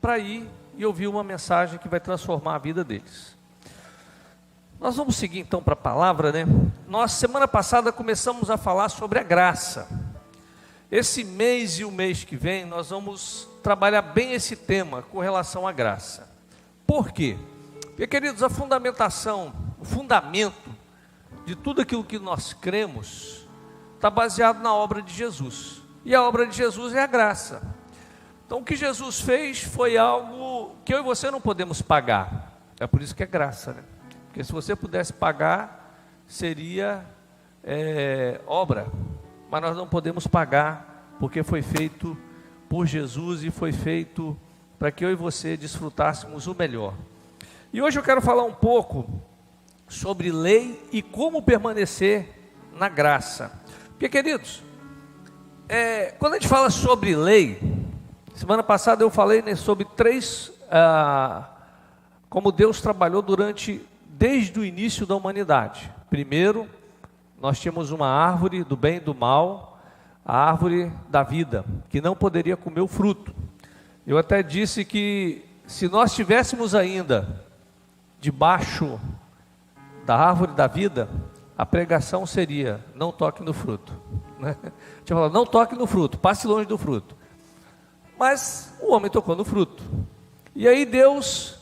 para ir e ouvir uma mensagem que vai transformar a vida deles. Nós vamos seguir então para a palavra, né? Nós, semana passada, começamos a falar sobre a graça. Esse mês e o mês que vem, nós vamos trabalhar bem esse tema com relação à graça. Por quê? Porque, queridos, a fundamentação, o fundamento de tudo aquilo que nós cremos está baseado na obra de Jesus. E a obra de Jesus é a graça. Então, o que Jesus fez foi algo que eu e você não podemos pagar. É por isso que é graça, né? Porque se você pudesse pagar, seria obra. Mas nós não podemos pagar, porque foi feito por Jesus e foi feito para que eu e você desfrutássemos o melhor. E hoje eu quero falar um pouco sobre lei e como permanecer na graça. Porque, queridos, quando a gente fala sobre lei, semana passada eu falei, né, sobre como Deus trabalhou desde o início da humanidade. Primeiro, nós tínhamos uma árvore do bem e do mal, a árvore da vida, que não poderia comer o fruto. Eu até disse que se nós estivéssemos ainda debaixo da árvore da vida, a pregação seria: não toque no fruto, né? Tinha falado, não toque no fruto, passe longe do fruto. Mas o homem tocou no fruto. E aí Deus,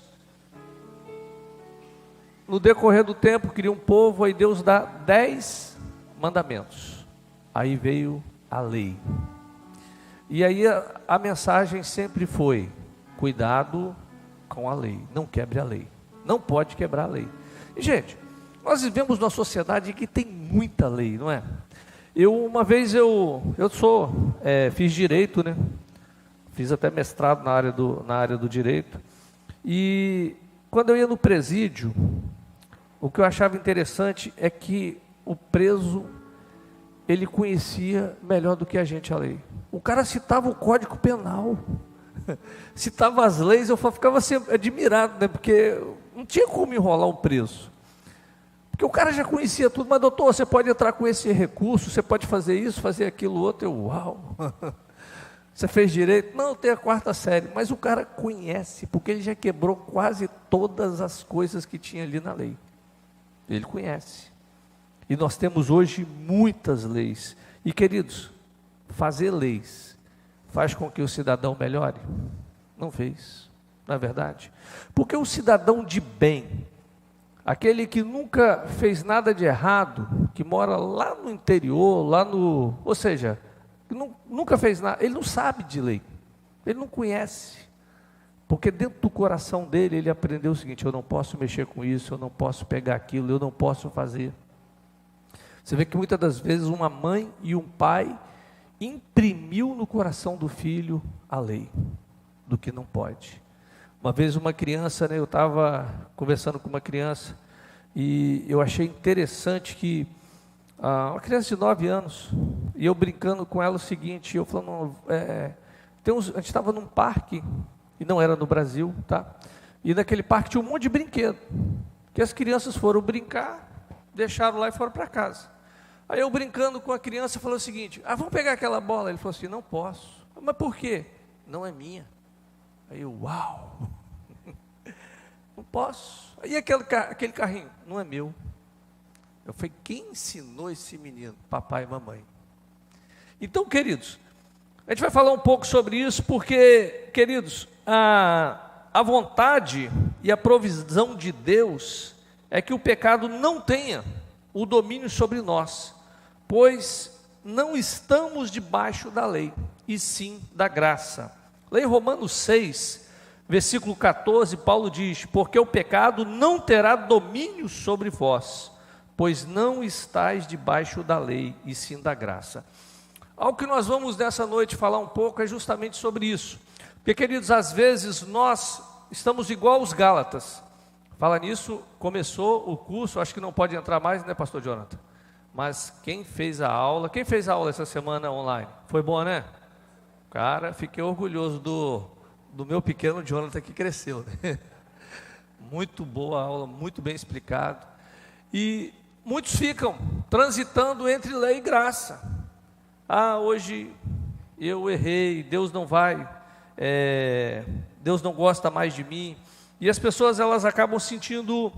no decorrer do tempo, cria um povo, aí Deus dá 10 mandamentos. Aí veio a lei. E aí a mensagem sempre foi: cuidado com a lei, não quebre a lei. Não pode quebrar a lei. E, gente, nós vivemos numa sociedade que tem muita lei, não é? Uma vez fiz direito, né? Fiz até mestrado na área do direito. E quando eu ia no presídio, o que eu achava interessante é que o preso, ele conhecia melhor do que a gente a lei. O cara citava o Código Penal, citava as leis, eu ficava sempre admirado, né? Porque não tinha como enrolar um preso. Porque o cara já conhecia tudo. Mas, doutor, você pode entrar com esse recurso, você pode fazer isso, fazer aquilo, outro. Uau! Você fez direito? Não, tem a 4ª série. Mas o cara conhece, porque ele já quebrou quase todas as coisas que tinha ali na lei. Ele conhece. E nós temos hoje muitas leis. E, queridos, fazer leis faz com que o cidadão melhore? Não fez, não é verdade? Porque o cidadão de bem, aquele que nunca fez nada de errado, que mora lá no interior, ou seja, nunca fez nada, ele não sabe de lei, ele não conhece, porque dentro do coração dele, ele aprendeu o seguinte: eu não posso mexer com isso, eu não posso pegar aquilo, eu não posso fazer. Você vê que muitas das vezes uma mãe e um pai imprimiu no coração do filho a lei, do que não pode. Uma vez uma criança, né, eu estava conversando com uma criança, e eu achei interessante que, uma criança de 9 anos, e eu brincando com ela o seguinte, eu falando, a gente estava num parque, e não era no Brasil, tá? E naquele parque tinha um monte de brinquedo, que as crianças foram brincar, deixaram lá e foram para casa. Aí eu brincando com a criança, falou o seguinte: vamos pegar aquela bola. Ele falou assim: não posso. Mas por quê? Não é minha. Aí eu, uau, não posso. Aí aquele carrinho, não é meu. Eu falei: quem ensinou esse menino? Papai e mamãe. Então, queridos, a gente vai falar um pouco sobre isso, porque, queridos, a vontade e a provisão de Deus é que o pecado não tenha o domínio sobre nós, pois não estamos debaixo da lei, e sim da graça. Lá em Romanos 6, versículo 14, Paulo diz: porque o pecado não terá domínio sobre vós, pois não estáis debaixo da lei, e sim da graça. Algo que nós vamos nessa noite falar um pouco é justamente sobre isso, porque, queridos, às vezes nós estamos igual os Gálatas. Fala nisso, começou o curso, acho que não pode entrar mais, né, pastor Jonathan? Mas quem fez a aula essa semana online? Foi bom, né? Cara, fiquei orgulhoso do meu pequeno Jonathan, que cresceu, né? Muito boa a aula, muito bem explicado. E muitos ficam transitando entre lei e graça. Hoje eu errei, Deus não vai Deus não gosta mais de mim. E as pessoas, elas acabam se sentindo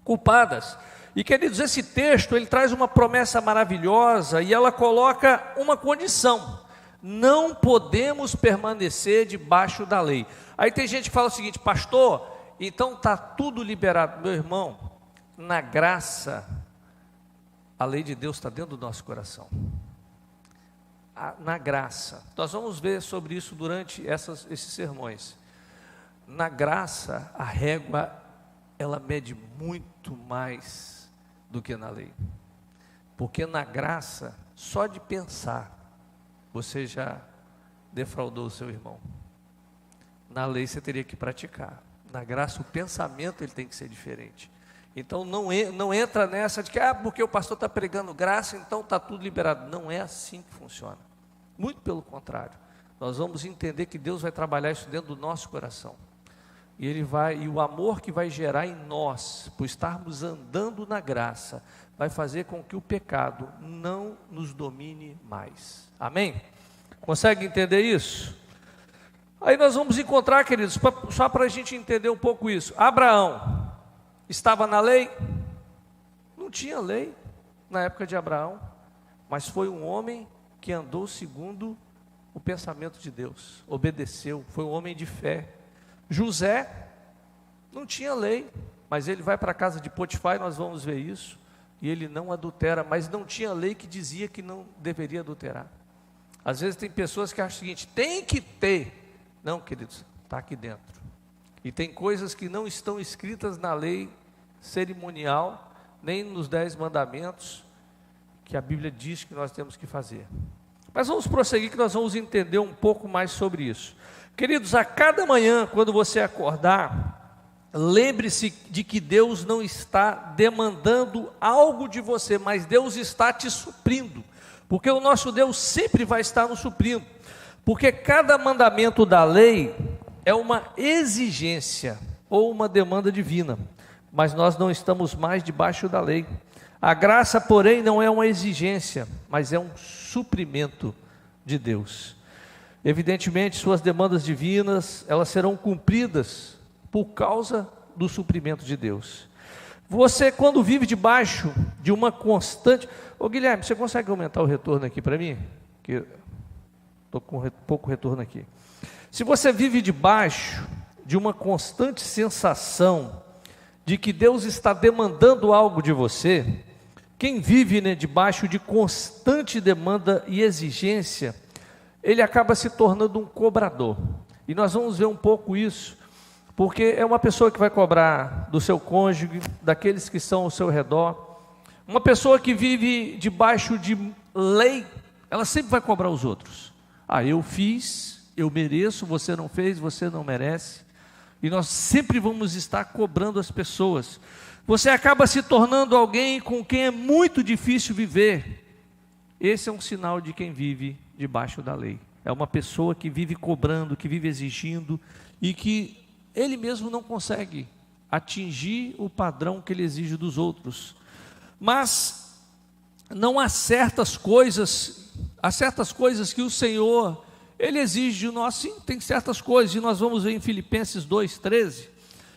culpadas. E queridos, esse texto, ele traz uma promessa maravilhosa e ela coloca uma condição: não podemos permanecer debaixo da lei. Aí tem gente que fala o seguinte: pastor, então está tudo liberado. Meu irmão, na graça, a lei de Deus está dentro do nosso coração. Na graça, nós vamos ver sobre isso durante esses sermões. Na graça, a régua, ela mede muito mais do que na lei, porque na graça, só de pensar, você já defraudou o seu irmão. Na lei você teria que praticar. Na graça o pensamento ele tem que ser diferente. Então não entra nessa de que porque o pastor está pregando graça, então está tudo liberado. Não é assim que funciona. Muito pelo contrário. Nós vamos entender que Deus vai trabalhar isso dentro do nosso coração. E o amor que vai gerar em nós, por estarmos andando na graça, vai fazer com que o pecado não nos domine mais. Amém? Consegue entender isso? Aí nós vamos encontrar, queridos, só para a gente entender um pouco isso. Abraão estava na lei? Não tinha lei na época de Abraão, mas foi um homem que andou segundo o pensamento de Deus, obedeceu, foi um homem de fé. José não tinha lei, mas ele vai para a casa de Potifar, e nós vamos ver isso, e ele não adultera, mas não tinha lei que dizia que não deveria adulterar. Às vezes tem pessoas que acham o seguinte: tem que ter. Não, queridos, está aqui dentro. E tem coisas que não estão escritas na lei cerimonial, nem nos 10 mandamentos, que a Bíblia diz que nós temos que fazer. Mas vamos prosseguir, que nós vamos entender um pouco mais sobre isso. Queridos, a cada manhã, quando você acordar, lembre-se de que Deus não está demandando algo de você, mas Deus está te suprindo, porque o nosso Deus sempre vai estar nos suprindo, porque cada mandamento da lei é uma exigência ou uma demanda divina, mas nós não estamos mais debaixo da lei. A graça, porém, não é uma exigência, mas é um suprimento de Deus. Evidentemente, suas demandas divinas, elas serão cumpridas por causa do suprimento de Deus. Você, quando vive debaixo de uma constante... Ô Guilherme, você consegue aumentar o retorno aqui para mim? Que estou com pouco retorno aqui. Se você vive debaixo de uma constante sensação de que Deus está demandando algo de você, quem vive, debaixo de constante demanda e exigência, ele acaba se tornando um cobrador. E nós vamos ver um pouco isso, porque é uma pessoa que vai cobrar do seu cônjuge, daqueles que estão ao seu redor. Uma pessoa que vive debaixo de lei, ela sempre vai cobrar os outros. Eu fiz, eu mereço, você não fez, você não merece. E nós sempre vamos estar cobrando as pessoas. Você acaba se tornando alguém com quem é muito difícil viver. Esse é um sinal de quem vive debaixo da lei. É uma pessoa que vive cobrando, que vive exigindo, e que ele mesmo não consegue atingir o padrão que ele exige dos outros. Mas não há certas coisas que o Senhor, Ele exige de nós. Sim, tem certas coisas, e nós vamos ver em Filipenses 2,13.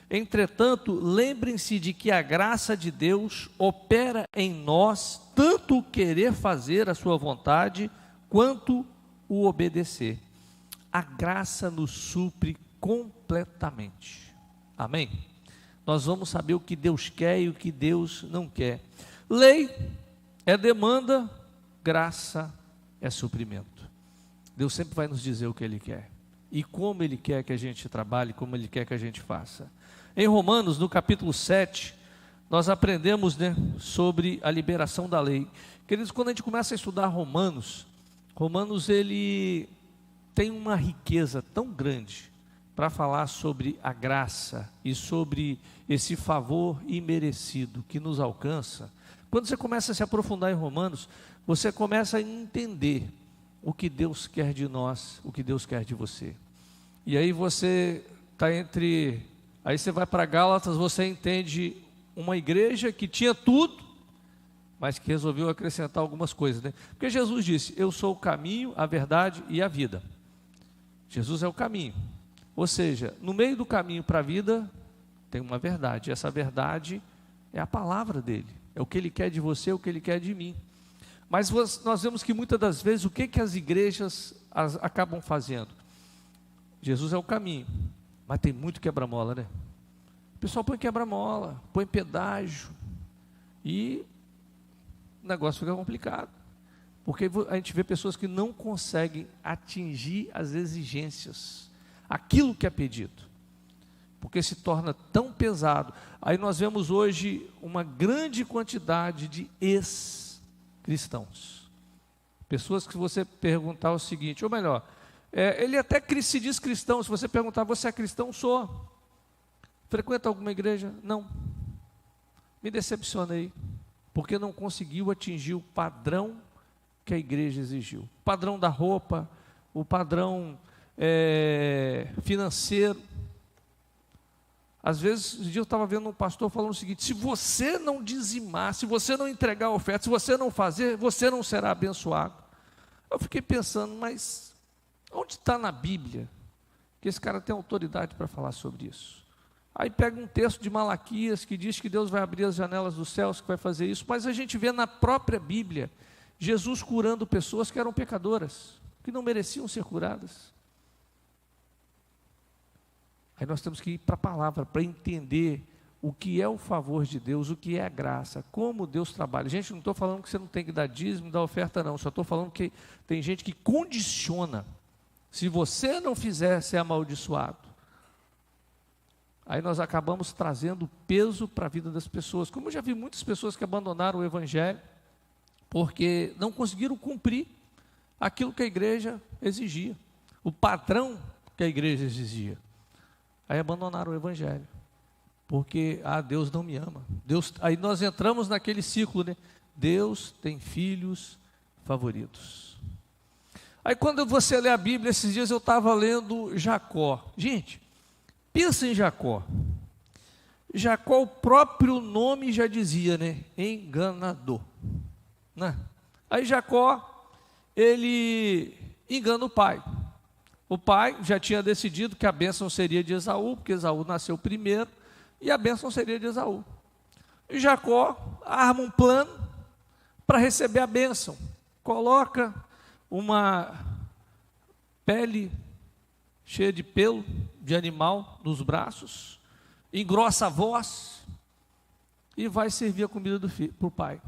Entretanto, lembrem-se de que a graça de Deus opera em nós, tanto o querer fazer a sua vontade, quanto o obedecer. A graça nos supre completamente. Amém? Nós vamos saber o que Deus quer e o que Deus não quer. Lei é demanda, graça é suprimento. Deus sempre vai nos dizer o que Ele quer e como Ele quer que a gente trabalhe, como Ele quer que a gente faça. Em Romanos, no capítulo 7, nós aprendemos sobre a liberação da lei. Queridos, quando a gente começa a estudar Romanos ele tem uma riqueza tão grande para falar sobre a graça e sobre esse favor imerecido que nos alcança. Quando você começa a se aprofundar em Romanos, você começa a entender o que Deus quer de nós, o que Deus quer de você. E aí você está aí você vai para Gálatas, você entende uma igreja que tinha tudo, mas que resolveu acrescentar algumas coisas, Porque Jesus disse: eu sou o caminho, a verdade e a vida. Jesus é o caminho. Ou seja, no meio do caminho para a vida, tem uma verdade. Essa verdade é a palavra dele. É o que ele quer de você, é o que ele quer de mim. Mas nós vemos que muitas das vezes, o que as igrejas acabam fazendo? Jesus é o caminho, mas tem muito quebra-mola, né? O pessoal põe quebra-mola, põe pedágio, e o negócio fica complicado. Porque a gente vê pessoas que não conseguem atingir as exigências, aquilo que é pedido, porque se torna tão pesado. Aí nós vemos hoje uma grande quantidade de ex-cristãos, pessoas que você perguntar o seguinte, ou melhor, ele até se diz cristão, se você perguntar, você é cristão? Sou. Frequenta alguma igreja? Não. Me decepcionei, porque não conseguiu atingir o padrão que a igreja exigiu, o padrão da roupa, o padrão financeiro. Às vezes, um dia eu estava vendo um pastor falando o seguinte, se você não dizimar, se você não entregar a oferta, se você não fazer, você não será abençoado. Eu fiquei pensando, mas onde está na Bíblia que esse cara tem autoridade para falar sobre isso? Aí pega um texto de Malaquias que diz que Deus vai abrir as janelas dos céus, que vai fazer isso, mas a gente vê na própria Bíblia, Jesus curando pessoas que eram pecadoras, que não mereciam ser curadas. Aí nós temos que ir para a palavra, para entender o que é o favor de Deus, o que é a graça, como Deus trabalha. Gente, não estou falando que você não tem que dar dízimo, dar oferta não, só estou falando que tem gente que condiciona, se você não fizer, você é amaldiçoado. Aí nós acabamos trazendo peso para a vida das pessoas, como eu já vi muitas pessoas que abandonaram o Evangelho, porque não conseguiram cumprir aquilo que a igreja exigia, o padrão que a igreja exigia. Aí abandonaram o Evangelho, porque Deus não me ama. Aí nós entramos naquele ciclo, né? Deus tem filhos favoritos. Aí quando você lê a Bíblia, esses dias eu estava lendo Jacó. Gente, pensa em Jacó. Jacó, o próprio nome já dizia, né? Enganador. Né? Aí Jacó, ele engana o pai. O pai já tinha decidido que a bênção seria de Esaú, porque Esaú nasceu primeiro, e a bênção seria de Esaú. E Jacó arma um plano para receber a bênção. Coloca uma pele cheia de pelo de animal nos braços, engrossa a voz e vai servir a comida para o pai.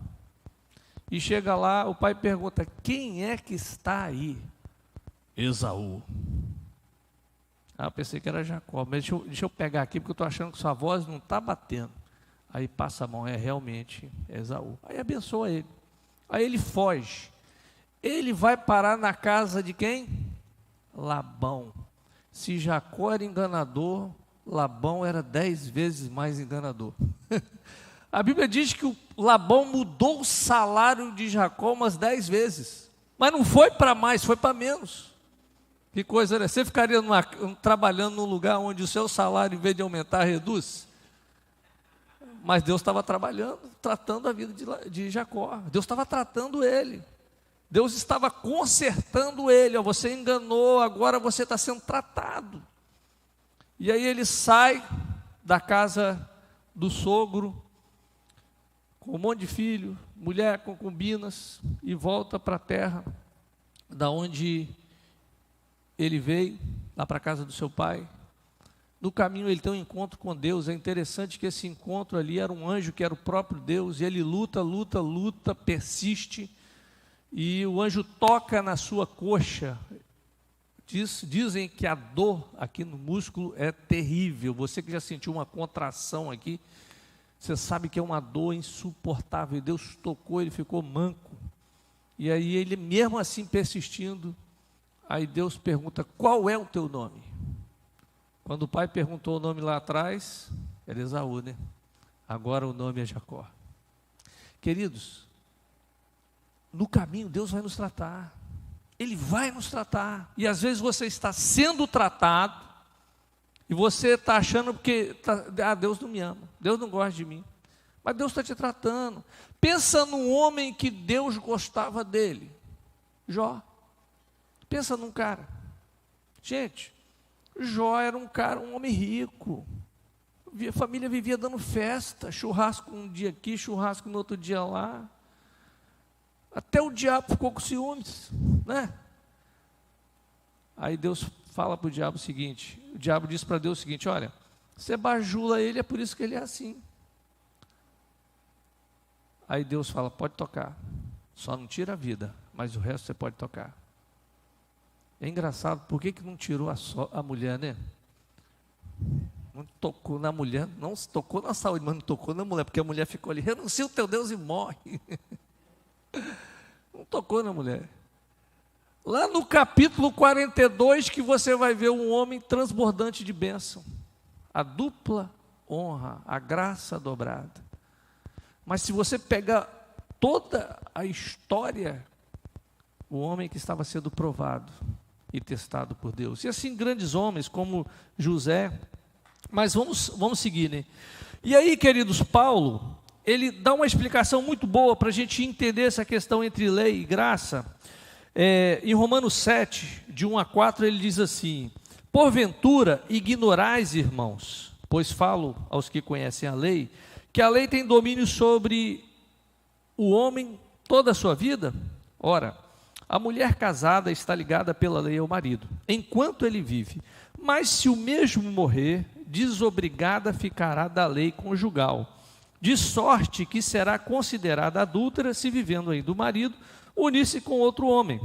E chega lá, o pai pergunta, quem é que está aí? Esaú. Eu pensei que era Jacó, mas deixa eu pegar aqui, porque eu estou achando que sua voz não está batendo. Aí passa a mão, realmente Esaú. Aí abençoa ele. Aí ele foge. Ele vai parar na casa de quem? Labão. Se Jacó era enganador, Labão era 10 vezes mais enganador. A Bíblia diz que o Labão mudou o salário de Jacó umas 10 vezes. Mas não foi para mais, foi para menos. Que coisa, né? Você ficaria trabalhando num lugar onde o seu salário, em vez de aumentar, reduz? Mas Deus estava trabalhando, tratando a vida de Jacó. Deus estava tratando ele. Deus estava consertando ele. Você enganou, agora você está sendo tratado. E aí ele sai da casa do sogro, com um monte de filho, mulher, concubinas, e volta para a terra, da onde ele veio, lá para a casa do seu pai. No caminho ele tem um encontro com Deus. É interessante que esse encontro ali era um anjo que era o próprio Deus, e ele luta, persiste, e o anjo toca na sua coxa. Dizem que a dor aqui no músculo é terrível. Você que já sentiu uma contração aqui, você sabe que é uma dor insuportável. Deus tocou, ele ficou manco. E aí ele mesmo assim persistindo, aí Deus pergunta, qual é o teu nome? Quando o pai perguntou o nome lá atrás, era Esaú, né? Agora o nome é Jacó. Queridos, no caminho Deus vai nos tratar. Ele vai nos tratar. E às vezes você está sendo tratado, e você está achando que Deus não me ama, Deus não gosta de mim. Mas Deus está te tratando. Pensa num homem que Deus gostava dele, Jó. Pensa num cara. Gente, Jó era um homem rico. A família vivia dando festa, churrasco um dia aqui, churrasco no outro dia lá. Até o diabo ficou com ciúmes, né? Aí Deus fala para o diabo o seguinte, o diabo diz para Deus o seguinte, olha, você bajula ele, é por isso que ele é assim. Aí Deus fala, pode tocar, só não tira a vida, mas o resto você pode tocar. É engraçado, por que não tirou a mulher, né? Não tocou na mulher, não se tocou na saúde, mas não tocou na mulher, porque a mulher ficou ali, renuncia o teu Deus e morre. Não tocou na mulher. Lá no capítulo 42 que você vai ver um homem transbordante de bênção. A dupla honra, a graça dobrada. Mas se você pegar toda a história, o homem que estava sendo provado e testado por Deus. E assim grandes homens como José. Mas vamos seguir, né? E aí, queridos, Paulo, ele dá uma explicação muito boa para a gente entender essa questão entre lei e graça. Em Romanos 7, de 1 a 4, ele diz assim, porventura ignorais, irmãos, pois falo aos que conhecem a lei, que a lei tem domínio sobre o homem toda a sua vida? Ora, a mulher casada está ligada pela lei ao marido, enquanto ele vive. Mas se o mesmo morrer, desobrigada ficará da lei conjugal, de sorte que será considerada adúltera se vivendo ainda o marido, unir-se com outro homem.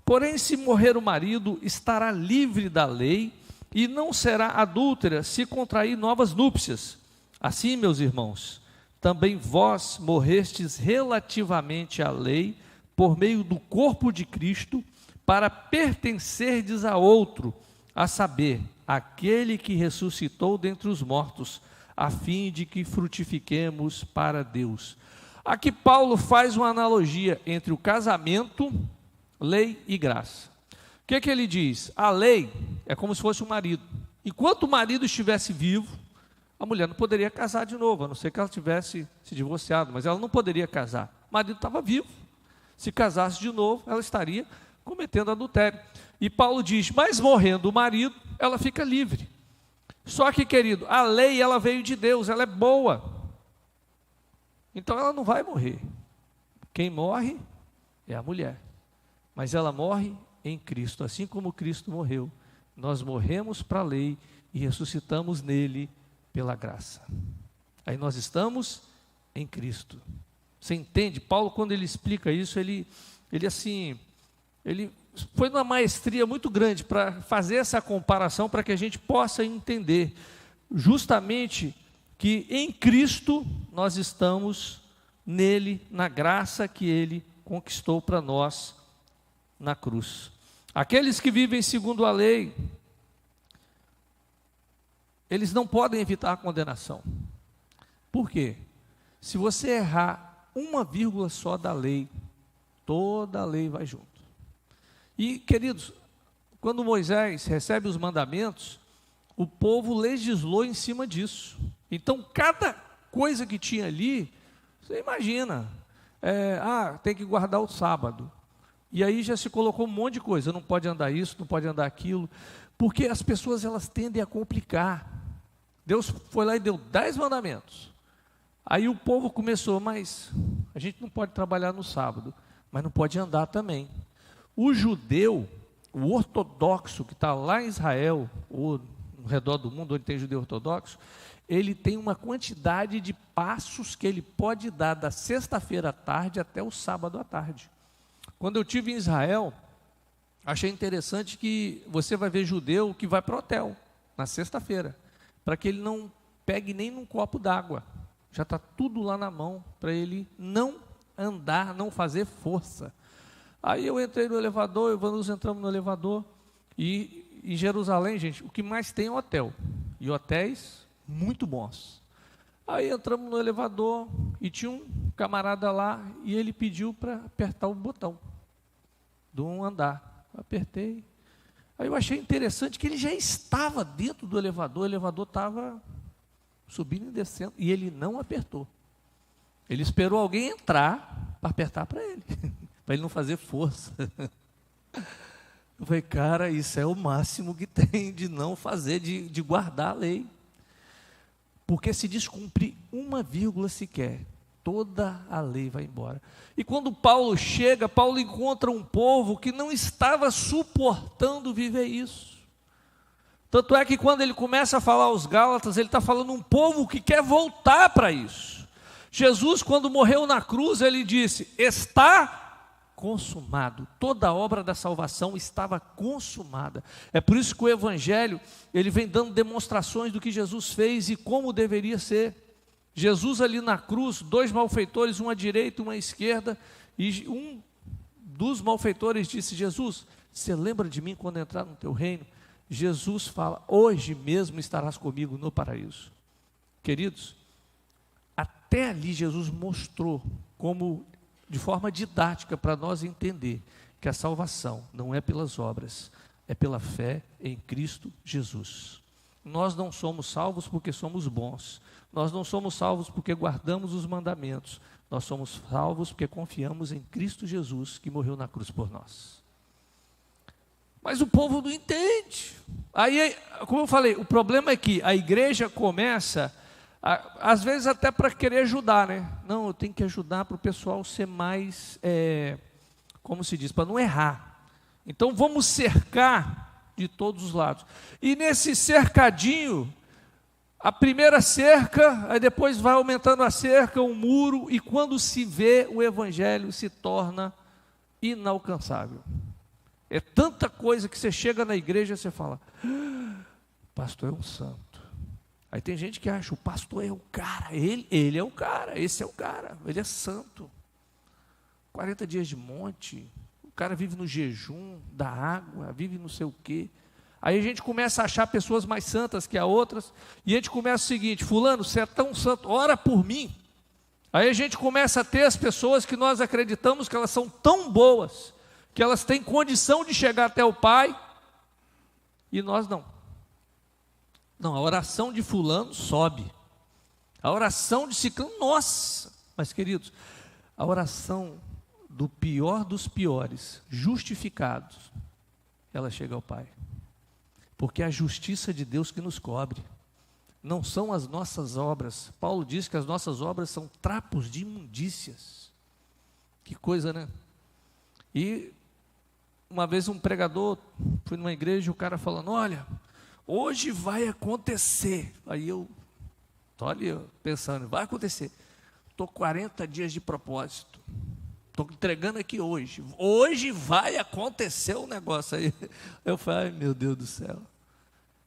Porém, se morrer o marido, estará livre da lei e não será adúltera se contrair novas núpcias. Assim, meus irmãos, também vós morrestes relativamente à lei por meio do corpo de Cristo, para pertencerdes a outro, a saber, aquele que ressuscitou dentre os mortos, a fim de que frutifiquemos para Deus. Aqui Paulo faz uma analogia entre o casamento, lei e graça. O que ele diz? A lei é como se fosse um marido. Enquanto o marido estivesse vivo, a mulher não poderia casar de novo, a não ser que ela tivesse se divorciado, mas ela não poderia casar. O marido estava vivo. Se casasse de novo, ela estaria cometendo adultério. E Paulo diz, mas morrendo o marido, ela fica livre. Só que, querido, a lei, ela veio de Deus, ela é boa. Então ela não vai morrer. Quem morre é a mulher. Mas ela morre em Cristo, assim como Cristo morreu. Nós morremos para a lei e ressuscitamos nele pela graça. Aí nós estamos em Cristo. Você entende? Paulo, quando ele explica isso, ele foi numa maestria muito grande para fazer essa comparação, para que a gente possa entender justamente que em Cristo nós estamos nele, na graça que ele conquistou para nós na cruz. Aqueles que vivem segundo a lei, eles não podem evitar a condenação. Por quê? Se você errar uma vírgula só da lei, toda a lei vai junto. E, queridos, quando Moisés recebe os mandamentos, o povo legislou em cima disso. Então, cada coisa que tinha ali, você imagina, tem que guardar o sábado. E aí já se colocou um monte de coisa, não pode andar isso, não pode andar aquilo, porque as pessoas elas tendem a complicar. Deus foi lá e deu 10 mandamentos. Aí o povo começou, mas a gente não pode trabalhar no sábado, mas não pode andar também. O judeu, o ortodoxo que está lá em Israel, ou no redor do mundo onde tem judeu ortodoxo, ele tem uma quantidade de passos que ele pode dar da sexta-feira à tarde até o sábado à tarde. Quando eu estive em Israel, achei interessante que você vai ver judeu que vai para o hotel na sexta-feira, para que ele não pegue nem num copo d'água. Já está tudo lá na mão, para ele não andar, não fazer força. Aí eu entrei no elevador, nós entramos no elevador, e em Jerusalém, gente, o que mais tem é hotel, e hotéis muito bons. Aí entramos no elevador, e tinha um camarada lá, e ele pediu para apertar o botão de um andar. Apertei. Aí eu achei interessante que ele já estava dentro do elevador, o elevador estava subindo e descendo, e ele não apertou. Ele esperou alguém entrar para apertar para ele, para ele não fazer força. Eu falei, cara, isso é o máximo que tem de não fazer, de guardar a lei. Porque se descumprir uma vírgula sequer, toda a lei vai embora. E quando Paulo chega, Paulo encontra um povo que não estava suportando viver isso. Tanto é que quando ele começa a falar aos Gálatas, ele está falando um povo que quer voltar para isso. Jesus, quando morreu na cruz, ele disse, está consumado. Toda a obra da salvação estava consumada. É por isso que o Evangelho, ele vem dando demonstrações do que Jesus fez e como deveria ser. Jesus ali na cruz, 2 malfeitores, um à direita e um à esquerda, e um dos malfeitores disse, Jesus, você lembra de mim quando entrar no teu reino? Jesus fala, hoje mesmo estarás comigo no paraíso. Queridos, até ali Jesus mostrou como, de forma didática, para nós entender que a salvação não é pelas obras, é pela fé em Cristo Jesus. Nós não somos salvos porque somos bons, nós não somos salvos porque guardamos os mandamentos, nós somos salvos porque confiamos em Cristo Jesus, que morreu na cruz por nós. Mas o povo não entende. Aí, como eu falei, o problema é que a igreja começa, às vezes até para querer ajudar, né? Não, eu tenho que ajudar para o pessoal ser mais, como se diz, para não errar. Então vamos cercar de todos os lados. E nesse cercadinho, a primeira cerca, aí depois vai aumentando a cerca, um muro, e quando se vê, o evangelho se torna inalcançável. É tanta coisa que você chega na igreja e você fala, pastor é um santo. Aí tem gente que acha, o pastor é o cara, ele é o cara, esse é o cara, ele é santo. 40 dias de monte, o cara vive no jejum da água, vive não sei o quê. Aí a gente começa a achar pessoas mais santas que as outras, e a gente começa o seguinte, fulano, você é tão santo, ora por mim. Aí a gente começa a ter as pessoas que nós acreditamos que elas são tão boas, que elas têm condição de chegar até o Pai, e nós não. Não, a oração de fulano sobe, a oração de ciclano, nossa, mas queridos, a oração do pior dos piores, justificados, ela chega ao Pai, porque é a justiça de Deus que nos cobre, não são as nossas obras. Paulo diz que as nossas obras são trapos de imundícias, que coisa, né? E uma vez um pregador, fui numa igreja, o cara falando, olha, hoje vai acontecer. Aí eu estou ali pensando, vai acontecer. Estou 40 dias de propósito. Estou entregando aqui hoje. Hoje vai acontecer um negócio aí. Eu falei, ai meu Deus do céu.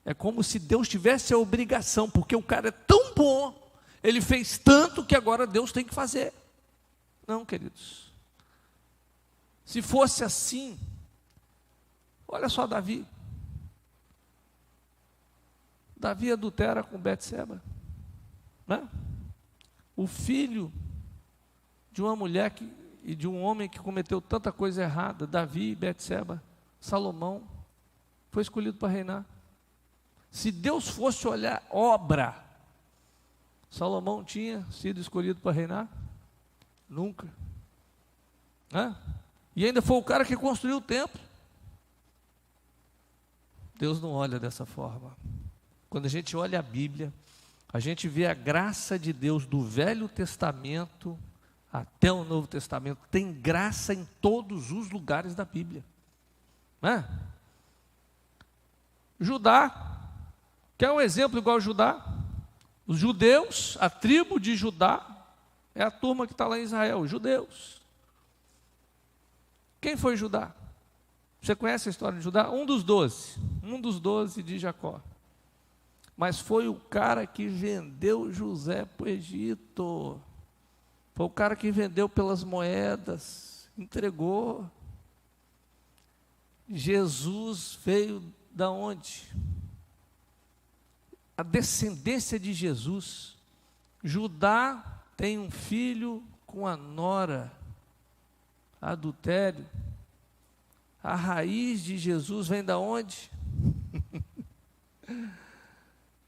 É como se Deus tivesse a obrigação, porque o cara é tão bom, ele fez tanto que agora Deus tem que fazer. Não, queridos. Se fosse assim, olha só Davi. Davi adultera com Betseba, né? O filho de uma mulher e de um homem que cometeu tanta coisa errada, Davi e Betseba, Salomão, foi escolhido para reinar. Se Deus fosse olhar obra, Salomão tinha sido escolhido para reinar? Nunca, né? E ainda foi o cara que construiu o templo. Deus não olha dessa forma. Quando a gente olha a Bíblia, a gente vê a graça de Deus do Velho Testamento até o Novo Testamento. Tem graça em todos os lugares da Bíblia, né? Judá, quer um exemplo igual Judá? Os judeus, a tribo de Judá, é a turma que está lá em Israel, os judeus. Quem foi Judá? Você conhece a história de Judá? Um dos 12 de Jacó. Mas foi o cara que vendeu José para o Egito. Foi o cara que vendeu pelas moedas, entregou. Jesus veio da onde? A descendência de Jesus. Judá tem um filho com a nora, adultério. A raiz de Jesus vem da onde?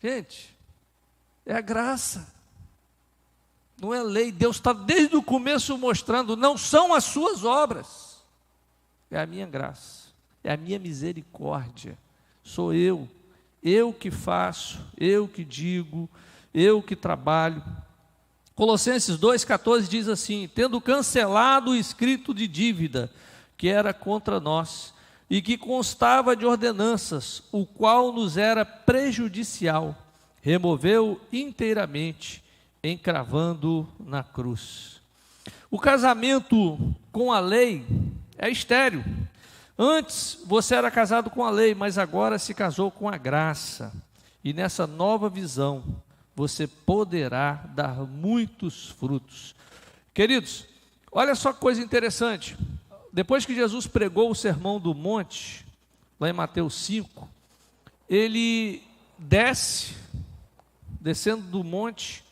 Gente, é a graça, não é lei. Deus está desde o começo mostrando, não são as suas obras, é a minha graça. é a minha misericórdia. Sou eu que faço, eu que digo, eu que trabalho. Colossenses 2,14 diz assim: tendo cancelado o escrito de dívida que era contra nós, e que constava de ordenanças, o qual nos era prejudicial, removeu inteiramente, encravando na cruz. O casamento com a lei é estéril. Antes você era casado com a lei, mas agora se casou com a graça. E nessa nova visão, você poderá dar muitos frutos. Queridos, olha só que coisa interessante. Depois que Jesus pregou o Sermão do Monte, lá em Mateus 5, ele descendo do monte,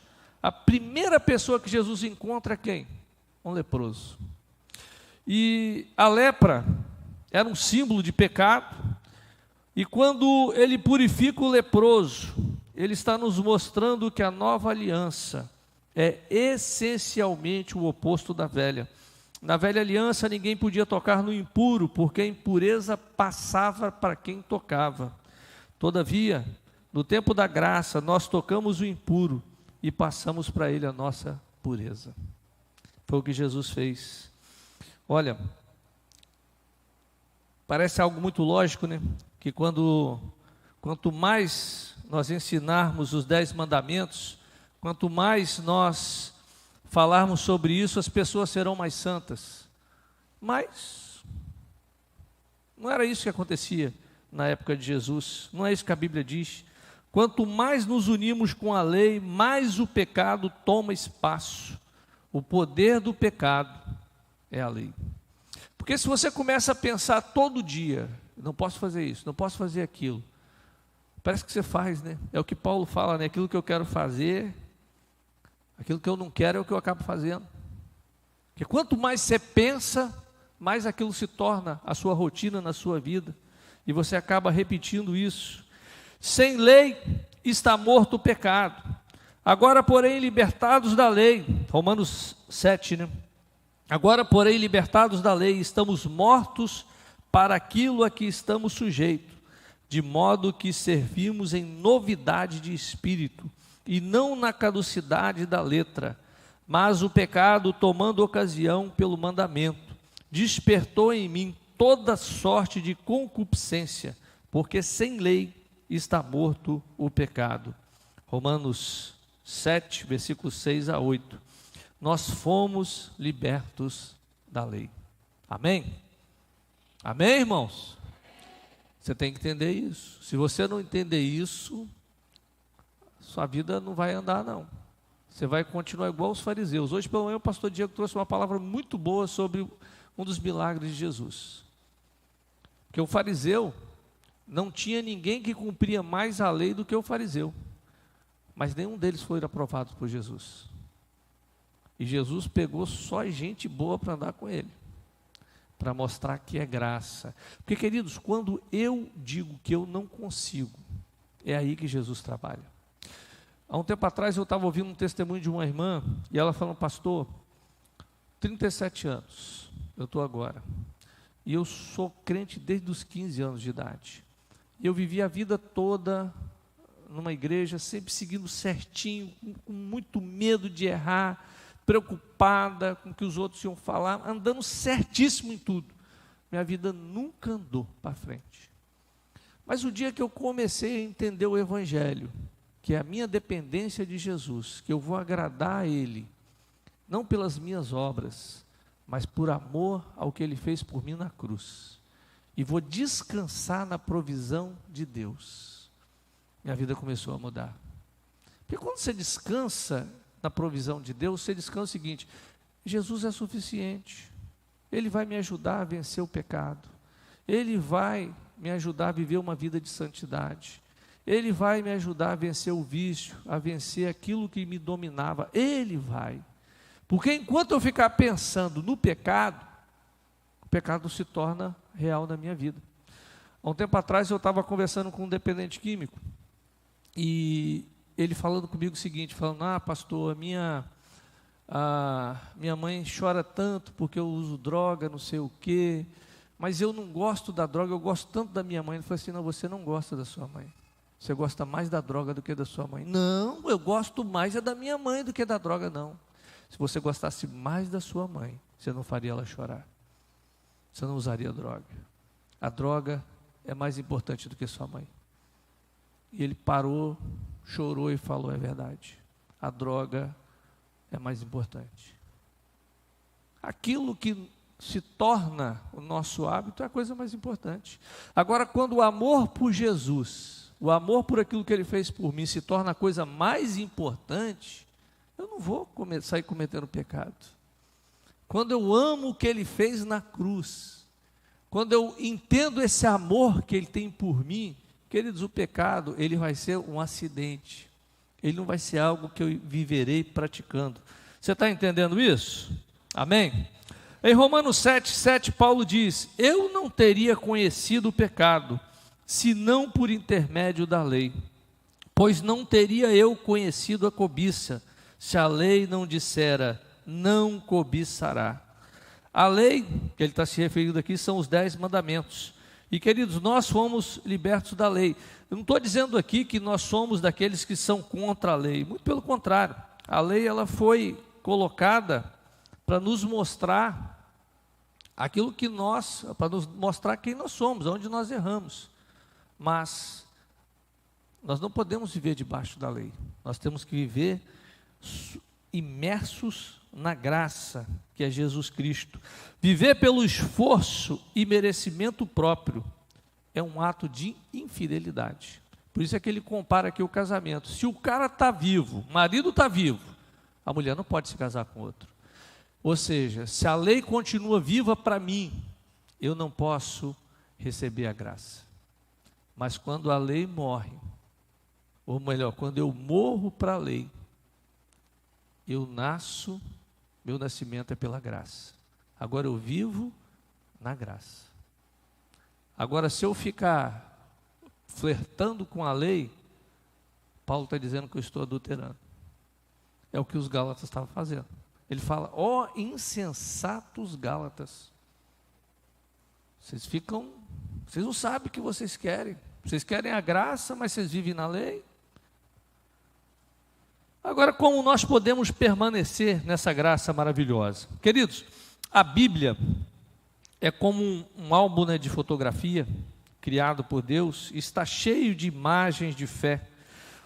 a primeira pessoa que Jesus encontra é quem? Um leproso. E a lepra era um símbolo de pecado, e quando ele purifica o leproso, ele está nos mostrando que a nova aliança é essencialmente o oposto da velha. Na velha aliança ninguém podia tocar no impuro, porque a impureza passava para quem tocava. Todavia, no tempo da graça, nós tocamos o impuro e passamos para ele a nossa pureza. Foi o que Jesus fez. Olha, parece algo muito lógico, né? Que quanto mais nós ensinarmos os 10 mandamentos, quanto mais nós falarmos sobre isso, as pessoas serão mais santas. Mas não era isso que acontecia na época de Jesus, não é isso que a Bíblia diz. Quanto mais nos unimos com a lei, mais o pecado toma espaço. O poder do pecado é a lei. Porque se você começa a pensar todo dia, não posso fazer isso, não posso fazer aquilo, parece que você faz, né? É o que Paulo fala, né? Aquilo que eu quero fazer, aquilo que eu não quero é o que eu acabo fazendo. Porque quanto mais você pensa, mais aquilo se torna a sua rotina na sua vida. E você acaba repetindo isso. Sem lei está morto o pecado. Agora, porém, libertados da lei, Romanos 7, né? Agora, porém, libertados da lei, estamos mortos para aquilo a que estamos sujeitos, de modo que servimos em novidade de espírito, e não na caducidade da letra. Mas o pecado, tomando ocasião pelo mandamento, despertou em mim toda sorte de concupiscência, porque sem lei está morto o pecado. Romanos 7, versículos 6 a 8. Nós fomos libertos da lei. Amém? Amém, irmãos? Você tem que entender isso. Se você não entender isso, sua vida não vai andar, não. Você vai continuar igual os fariseus. Hoje pela manhã o pastor Diego trouxe uma palavra muito boa sobre um dos milagres de Jesus. Porque o fariseu, não tinha ninguém que cumpria mais a lei do que o fariseu. Mas nenhum deles foi aprovado por Jesus. E Jesus pegou só gente boa para andar com ele, para mostrar que é graça. Porque, queridos, quando eu digo que eu não consigo, é aí que Jesus trabalha. Há um tempo atrás eu estava ouvindo um testemunho de uma irmã, e ela falou: pastor, 37 anos, eu estou agora, e eu sou crente desde os 15 anos de idade. E eu vivi a vida toda numa igreja, sempre seguindo certinho, com muito medo de errar, preocupada com o que os outros iam falar, andando certíssimo em tudo. Minha vida nunca andou para frente. Mas o dia que eu comecei a entender o Evangelho, que é a minha dependência de Jesus, que eu vou agradar a Ele, não pelas minhas obras, mas por amor ao que Ele fez por mim na cruz, e vou descansar na provisão de Deus, minha vida começou a mudar. Porque quando você descansa na provisão de Deus, você descansa o seguinte: Jesus é suficiente, Ele vai me ajudar a vencer o pecado, Ele vai me ajudar a viver uma vida de santidade, Ele vai me ajudar a vencer o vício, a vencer aquilo que me dominava, Ele vai. Porque enquanto eu ficar pensando no pecado, o pecado se torna real na minha vida. Há um tempo atrás eu estava conversando com um dependente químico, e ele falando comigo o seguinte, falando: pastor, minha mãe chora tanto porque eu uso droga, não sei o quê, mas eu não gosto da droga, eu gosto tanto da minha mãe. Ele falou assim, não, você não gosta da sua mãe. Você gosta mais da droga do que da sua mãe. Não, eu gosto mais da minha mãe do que da droga, não. Se você gostasse mais da sua mãe, você não faria ela chorar. Você não usaria droga. A droga é mais importante do que sua mãe. E ele parou, chorou e falou, é verdade. A droga é mais importante. Aquilo que se torna o nosso hábito é a coisa mais importante. Agora, quando o amor por Jesus, o amor por aquilo que Ele fez por mim, se torna a coisa mais importante, eu não vou sair cometendo pecado. Quando eu amo o que Ele fez na cruz, quando eu entendo esse amor que Ele tem por mim, queridos, o pecado, ele vai ser um acidente. Ele não vai ser algo que eu viverei praticando. Você está entendendo isso? Amém? Em Romanos 7,7, Paulo diz, eu não teria conhecido o pecado, senão por intermédio da lei, pois não teria eu conhecido a cobiça, se a lei não dissera, não cobiçará. A lei, que ele está se referindo aqui, são os 10 mandamentos. E queridos, nós fomos libertos da lei. Eu não estou dizendo aqui que nós somos daqueles que são contra a lei, muito pelo contrário. A lei, ela foi colocada para nos mostrar aquilo que nós, para nos mostrar quem nós somos, onde nós erramos. Mas nós não podemos viver debaixo da lei. Nós temos que viver imersos na graça, que é Jesus Cristo. Viver pelo esforço e merecimento próprio é um ato de infidelidade. Por isso é que ele compara aqui o casamento. Se o cara está vivo, o marido está vivo, a mulher não pode se casar com outro. Ou seja, se a lei continua viva para mim, eu não posso receber a graça. Mas quando a lei morre, ou melhor, quando eu morro para a lei, eu nasço, meu nascimento é pela graça. Agora eu vivo na graça. Agora, se eu ficar flertando com a lei, Paulo está dizendo que eu estou adulterando. É o que os Gálatas estavam fazendo. Ele fala, ó insensatos Gálatas, vocês não sabem o que vocês querem a graça, mas vocês vivem na lei. Agora, como nós podemos permanecer nessa graça maravilhosa? Queridos, a Bíblia é como um álbum, né, de fotografia, criado por Deus, e está cheio de imagens de fé.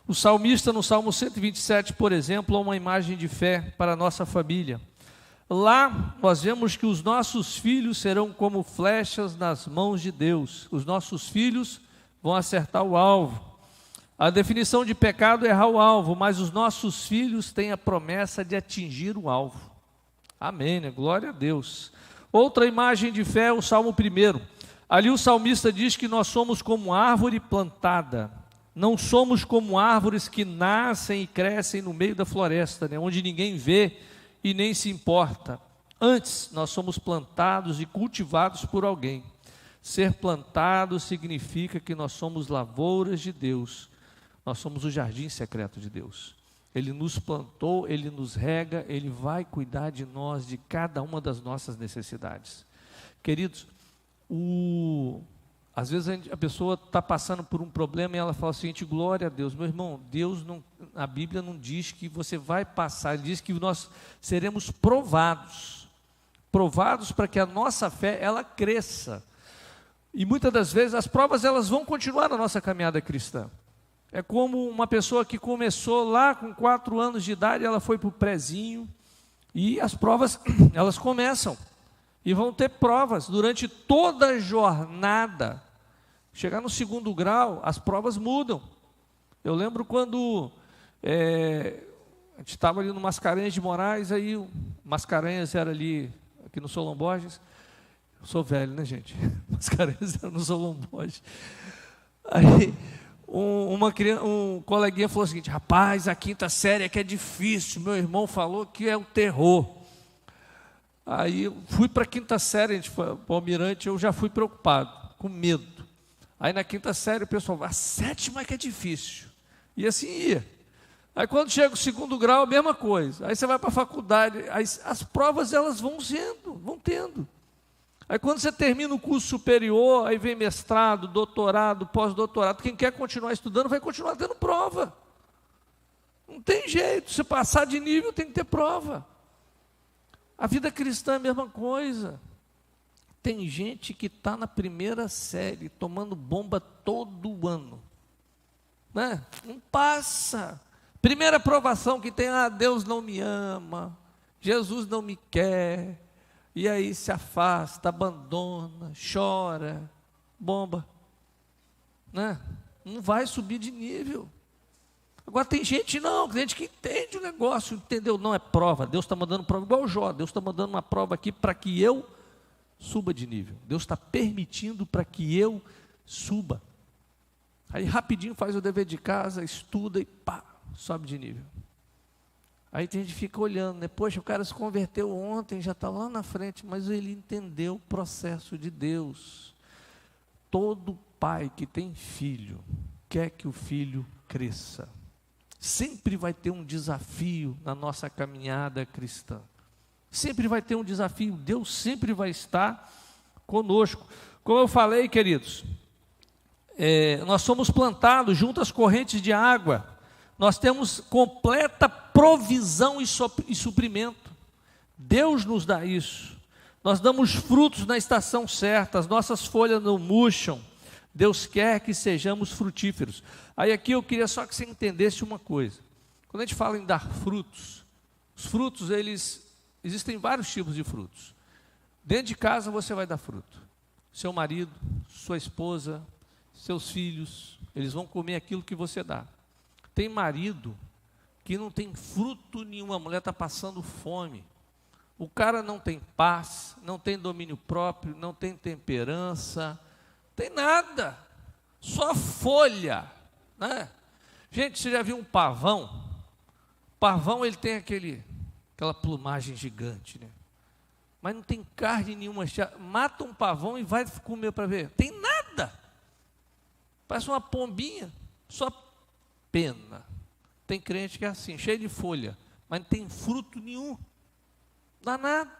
O salmista, no Salmo 127, por exemplo, é uma imagem de fé para a nossa família. Lá, nós vemos que os nossos filhos serão como flechas nas mãos de Deus. Os nossos filhos vão acertar o alvo. A definição de pecado é errar o alvo, mas os nossos filhos têm a promessa de atingir o alvo. Amém, né? Glória a Deus. Outra imagem de fé é o Salmo 1. Ali o salmista diz que nós somos como árvore plantada. Não somos como árvores que nascem e crescem no meio da floresta, né, onde ninguém vê e nem se importa. Antes, nós somos plantados e cultivados por alguém. Ser plantado significa que nós somos lavouras de Deus. Nós somos o jardim secreto de Deus. Ele nos plantou, Ele nos rega, Ele vai cuidar de nós, de cada uma das nossas necessidades. Queridos, às vezes a pessoa está passando por um problema e ela fala assim, glória a Deus. Meu irmão, a Bíblia não diz que você vai passar, ele diz que nós seremos provados para que a nossa fé, ela cresça. E muitas das vezes as provas, elas vão continuar na nossa caminhada cristã. É como uma pessoa que começou lá com 4 anos de idade, ela foi para o prézinho, e as provas, elas começam. E vão ter provas durante toda a jornada. Chegar no 2º grau, as provas mudam. Eu lembro quando a gente estava ali no Mascarenhas de Moraes, aí o Mascarenhas era ali, aqui no Solon Borges. Eu sou velho, né, gente? Mascarenhas era no Solon Borges. Aí um coleguinha falou o seguinte, rapaz, a 5ª série é que é difícil, meu irmão falou que é o terror. Aí eu fui para a 5ª série, a gente foi para o Almirante, eu já fui preocupado, com medo. Aí na 5ª série o pessoal, a 7ª é que é difícil. E assim ia. Aí quando chega o 2º grau, a mesma coisa. Aí você vai para a faculdade, as provas elas vão tendo. Aí quando você termina o curso superior, aí vem mestrado, doutorado, pós-doutorado, quem quer continuar estudando vai continuar tendo prova. Não tem jeito, se passar de nível tem que ter prova. A vida cristã é a mesma coisa. Tem gente que está na primeira série, tomando bomba todo ano. Né? Não passa. Primeira aprovação que tem, Deus não me ama, Jesus não me quer, e aí se afasta, abandona, chora, bomba. Né? Não vai subir de nível. Agora tem gente que entende o negócio, entendeu? Não é prova, Deus está mandando prova, igual o Jó, Deus está mandando uma prova aqui para que eu suba de nível. Deus está permitindo para que eu suba. Aí rapidinho faz o dever de casa, estuda e pá, sobe de nível. Aí tem gente que fica olhando, né? Poxa, o cara se converteu ontem, já está lá na frente, mas ele entendeu o processo de Deus. Todo pai que tem filho, quer que o filho cresça. Sempre vai ter um desafio na nossa caminhada cristã. Sempre vai ter um desafio, Deus sempre vai estar conosco. Como eu falei, queridos, nós somos plantados junto às correntes de água, nós temos completa provisão e suprimento. Deus nos dá isso. Nós damos frutos na estação certa, as nossas folhas não murcham. Deus quer que sejamos frutíferos. Aí aqui eu queria só que você entendesse uma coisa. Quando a gente fala em dar frutos, os frutos, existem vários tipos de frutos. Dentro de casa você vai dar fruto. Seu marido, sua esposa, seus filhos, eles vão comer aquilo que você dá. Tem marido que não tem fruto nenhum, a mulher está passando fome. O cara não tem paz, não tem domínio próprio, não tem temperança, tem nada, só folha, né? Gente, você já viu um pavão? Pavão, ele tem aquela plumagem gigante, né? Mas não tem carne nenhuma. Mata um pavão e vai comer para ver. Tem nada. Parece uma pombinha, só pena. Tem crente que é assim, cheio de folha, mas não tem fruto nenhum. Dá nada.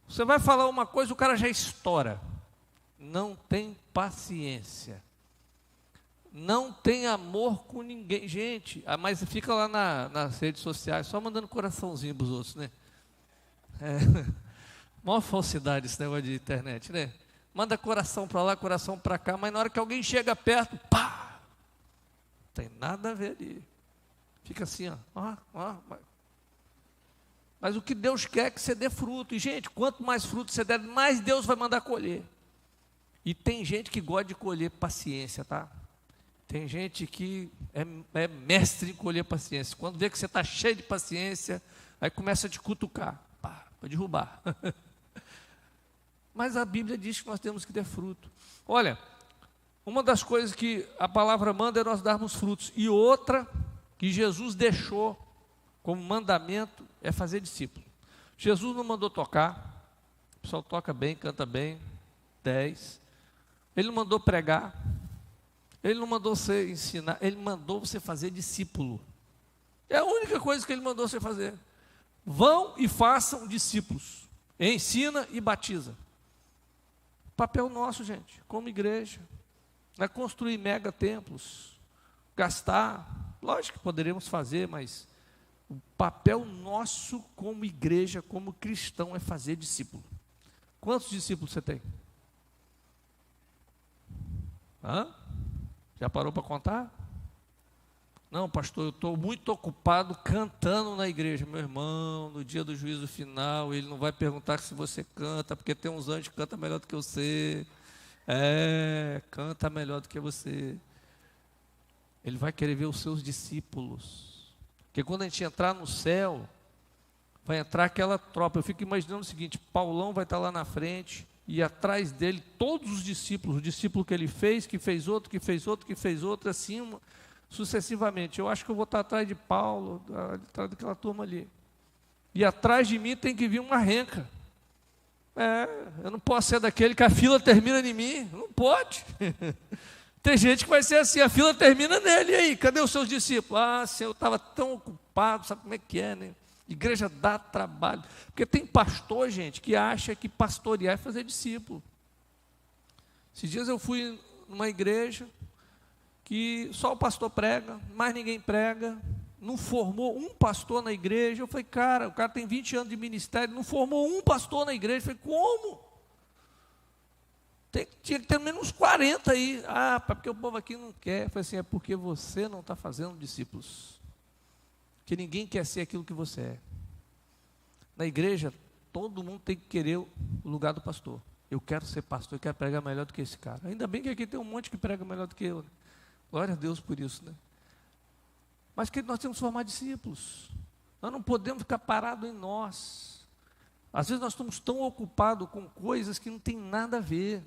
Você vai falar uma coisa, o cara já estoura. Não tem paciência. Não tem amor com ninguém. Gente, mas fica lá nas redes sociais, só mandando coraçãozinho para os outros, né? Maior falsidade esse negócio de internet, né? Manda coração para lá, coração para cá, mas na hora que alguém chega perto, pá! Não tem nada a ver ali. Fica assim, ó. Mas o que Deus quer é que você dê fruto. E, gente, quanto mais fruto você der, mais Deus vai mandar colher. E tem gente que gosta de colher paciência, tá? Tem gente que é mestre em colher paciência. Quando vê que você está cheio de paciência, aí começa a te cutucar, para derrubar. Mas a Bíblia diz que nós temos que ter fruto. Olha, uma das coisas que a palavra manda é nós darmos frutos. E outra que Jesus deixou como mandamento é fazer discípulo. Jesus não mandou tocar, o pessoal toca bem, canta bem, 10. Ele não mandou pregar, ele não mandou você ensinar, ele mandou você fazer discípulo. É a única coisa que ele mandou você fazer. Vão e façam discípulos, ensina e batiza. Papel nosso, gente, como igreja, não é construir mega templos, gastar, lógico que poderemos fazer, mas o papel nosso como igreja, como cristão, é fazer discípulo. Quantos discípulos você tem? Já parou para contar? Não, pastor, eu estou muito ocupado cantando na igreja. Meu irmão, no dia do juízo final, ele não vai perguntar se você canta, porque tem uns anjos que cantam melhor do que você. Canta melhor do que você. Ele vai querer ver os seus discípulos. Porque quando a gente entrar no céu, vai entrar aquela tropa. Eu fico imaginando o seguinte: Paulão vai estar lá na frente, e atrás dele todos os discípulos, o discípulo que ele fez, que fez outro, que fez outro, que fez outro, assim sucessivamente. Eu acho que eu vou estar atrás de Paulo, atrás daquela turma ali. E atrás de mim tem que vir uma renca. Eu não posso ser daquele que a fila termina em mim. Não pode. Tem gente que vai ser assim, a fila termina nele. E aí, cadê os seus discípulos? Senhor, eu estava tão ocupado, sabe como é que é, né? Igreja dá trabalho, porque tem pastor, gente, que acha que pastorear é fazer discípulo. Esses dias eu fui numa igreja que só o pastor prega, mais ninguém prega, não formou um pastor na igreja. Eu falei, cara, o cara tem 20 anos de ministério, não formou um pastor na igreja. Eu falei, como? Tinha que ter menos uns 40 aí. Ah, porque o povo aqui não quer. Eu falei assim, é porque você não está fazendo discípulos. Que ninguém quer ser aquilo que você é. Na igreja, todo mundo tem que querer o lugar do pastor. Eu quero ser pastor, eu quero pregar melhor do que esse cara. Ainda bem que aqui tem um monte que prega melhor do que eu, né? Glória a Deus por isso, né? Mas que nós temos que formar discípulos. Nós não podemos ficar parados em nós. Às vezes nós estamos tão ocupados com coisas que não tem nada a ver.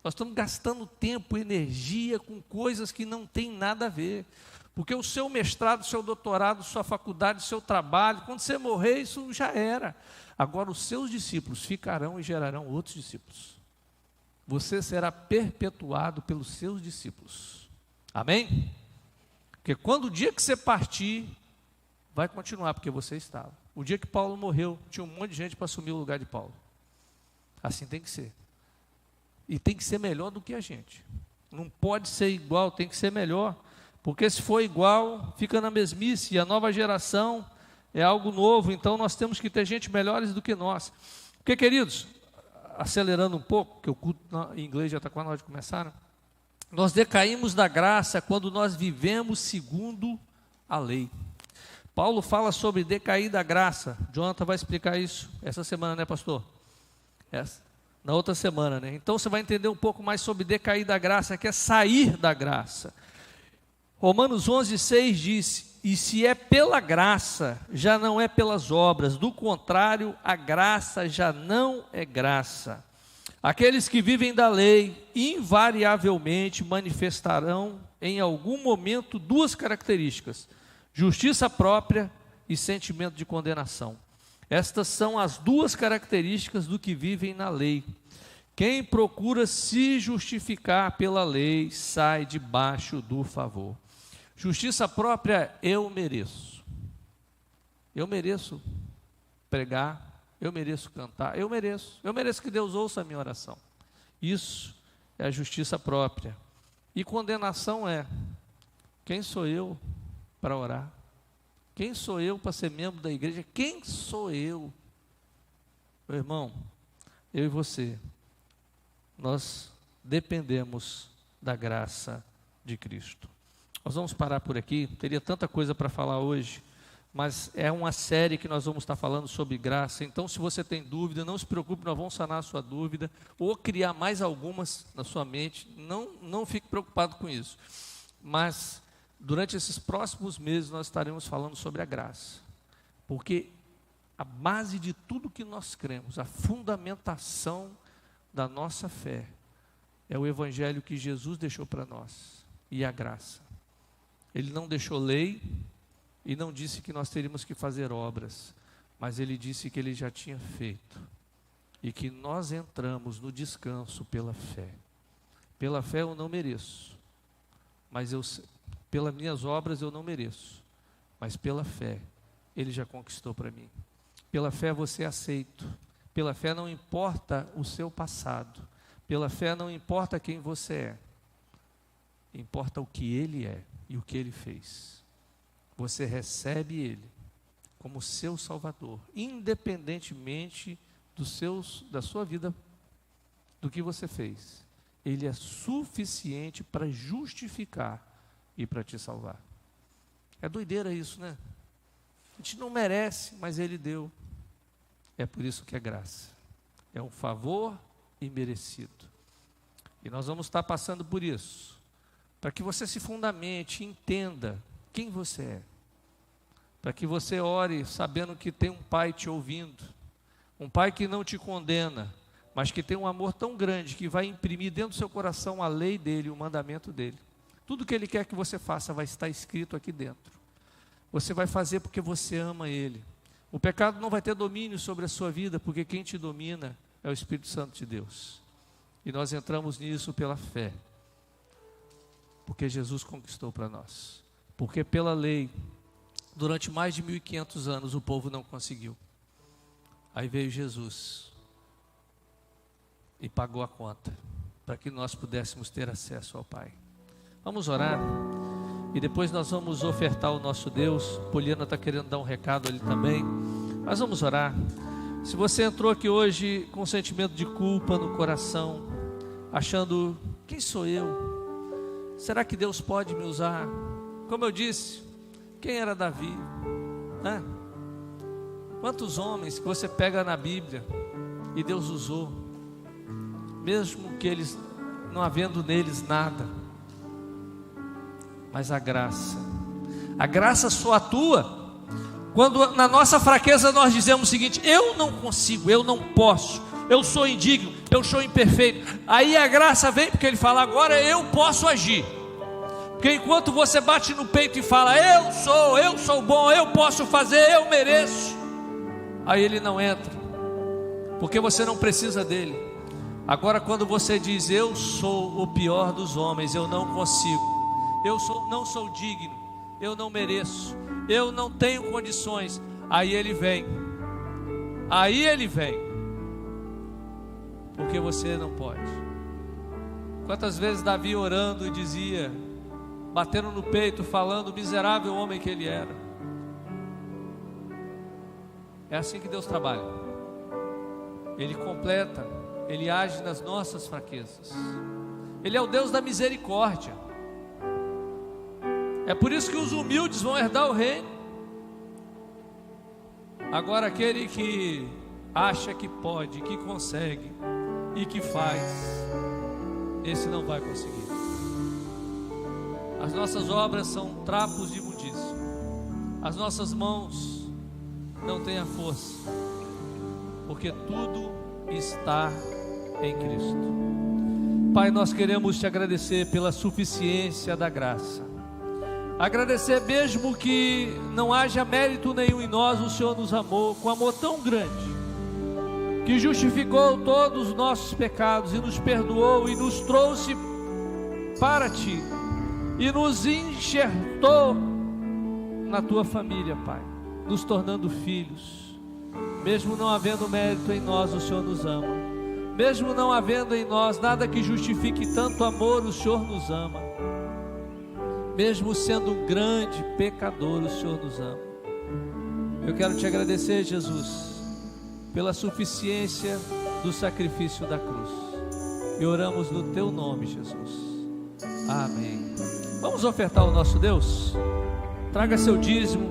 Nós estamos gastando tempo, energia com coisas que não tem nada a ver. Porque o seu mestrado, o seu doutorado, sua faculdade, o seu trabalho, quando você morrer, isso já era. Agora os seus discípulos ficarão e gerarão outros discípulos. Você será perpetuado pelos seus discípulos. Amém? Porque quando o dia que você partir, vai continuar, porque você estava. O dia que Paulo morreu, tinha um monte de gente para assumir o lugar de Paulo. Assim tem que ser. E tem que ser melhor do que a gente. Não pode ser igual, tem que ser melhor. Porque se for igual, fica na mesmice. E a nova geração é algo novo, então nós temos que ter gente melhores do que nós. Porque, queridos, acelerando um pouco, que o culto em inglês já está com a hora de começar, né? Nós decaímos da graça quando nós vivemos segundo a lei. Paulo fala sobre decair da graça. Jonathan vai explicar isso essa semana, né, pastor? Na outra semana, né? Então você vai entender um pouco mais sobre decair da graça, que é sair da graça. Romanos 11:6 diz: e se é pela graça, já não é pelas obras, do contrário, a graça já não é graça. Aqueles que vivem da lei, invariavelmente manifestarão em algum momento duas características: justiça própria e sentimento de condenação. Estas são as duas características do que vivem na lei. Quem procura se justificar pela lei, sai debaixo do favor. Justiça própria, eu mereço. Eu mereço pregar, eu mereço cantar, eu mereço que Deus ouça a minha oração. Isso é a justiça própria. E condenação é: quem sou eu para orar? Quem sou eu para ser membro da igreja? Quem sou eu? Meu irmão, eu e você, nós dependemos da graça de Cristo. Nós vamos parar por aqui, teria tanta coisa para falar hoje, mas é uma série que nós vamos estar falando sobre graça. Então, se você tem dúvida, não se preocupe, nós vamos sanar a sua dúvida, ou criar mais algumas na sua mente. Não fique preocupado com isso. Mas, durante esses próximos meses, nós estaremos falando sobre a graça. Porque a base de tudo que nós cremos, a fundamentação da nossa fé, é o evangelho que Jesus deixou para nós, e a graça. Ele não deixou lei, e não disse que nós teríamos que fazer obras, mas ele disse que ele já tinha feito, e que nós entramos no descanso pela fé. Pela fé eu não mereço, mas pelas minhas obras eu não mereço, mas pela fé ele já conquistou para mim. Pela fé você é aceito, pela fé não importa o seu passado, pela fé não importa quem você é, importa o que ele é e o que ele fez. Você recebe ele como seu Salvador, independentemente da sua vida, do que você fez. Ele é suficiente para justificar e para te salvar. É doideira isso, né? A gente não merece, mas ele deu. É por isso que é graça. É um favor imerecido. E nós vamos estar passando por isso, para que você se fundamente, entenda quem você é, para que você ore sabendo que tem um Pai te ouvindo, um Pai que não te condena, mas que tem um amor tão grande que vai imprimir dentro do seu coração a lei dele, o mandamento dele. Tudo que ele quer que você faça vai estar escrito aqui dentro. Você vai fazer porque você ama ele. O pecado não vai ter domínio sobre a sua vida, porque quem te domina é o Espírito Santo de Deus. E nós entramos nisso pela fé, porque Jesus conquistou para nós. Porque pela lei Durante mais de 1500 anos o povo não conseguiu. Aí veio Jesus e pagou a conta para que nós pudéssemos ter acesso ao Pai. Vamos orar e depois nós vamos ofertar ao nosso Deus. Poliana está querendo dar um recado ali também, mas vamos orar. Se você entrou aqui hoje com um sentimento de culpa no coração, achando, quem sou eu? Será que Deus pode me usar? Como eu disse, quem era Davi? Quantos homens que você pega na Bíblia e Deus usou, mesmo que eles não havendo neles nada, mas a graça só atua quando na nossa fraqueza nós dizemos o seguinte: eu não consigo, eu não posso, eu sou indigno, eu sou imperfeito. Aí a graça vem porque Ele fala: agora eu posso agir. Porque enquanto você bate no peito e fala: eu sou bom, eu posso fazer, eu mereço, aí Ele não entra, porque você não precisa dele. Agora quando você diz: eu sou o pior dos homens, eu não consigo, não sou digno, eu não mereço, eu não tenho condições, aí Ele vem, porque você não pode. Quantas vezes Davi orando e dizia, batendo no peito, falando o miserável homem que ele era. É assim que Deus trabalha. Ele completa, Ele age nas nossas fraquezas. Ele é o Deus da misericórdia. É por isso que os humildes vão herdar o reino. Agora aquele que acha que pode, que consegue e que faz, esse não vai conseguir. As nossas obras são trapos de imundícia. As nossas mãos não têm a força, porque tudo está em Cristo. Pai, nós queremos te agradecer pela suficiência da graça. Agradecer mesmo que não haja mérito nenhum em nós, o Senhor nos amou com amor tão grande, que justificou todos os nossos pecados e nos perdoou e nos trouxe para Ti e nos enxertou na Tua família, Pai, nos tornando filhos. Mesmo não havendo mérito em nós, o Senhor nos ama. Mesmo não havendo em nós nada que justifique tanto amor, o Senhor nos ama. Mesmo sendo um grande pecador, o Senhor nos ama. Eu quero te agradecer, Jesus, pela suficiência do sacrifício da cruz. E oramos no Teu nome, Jesus. Amém. Vamos ofertar ao nosso Deus? Traga seu dízimo.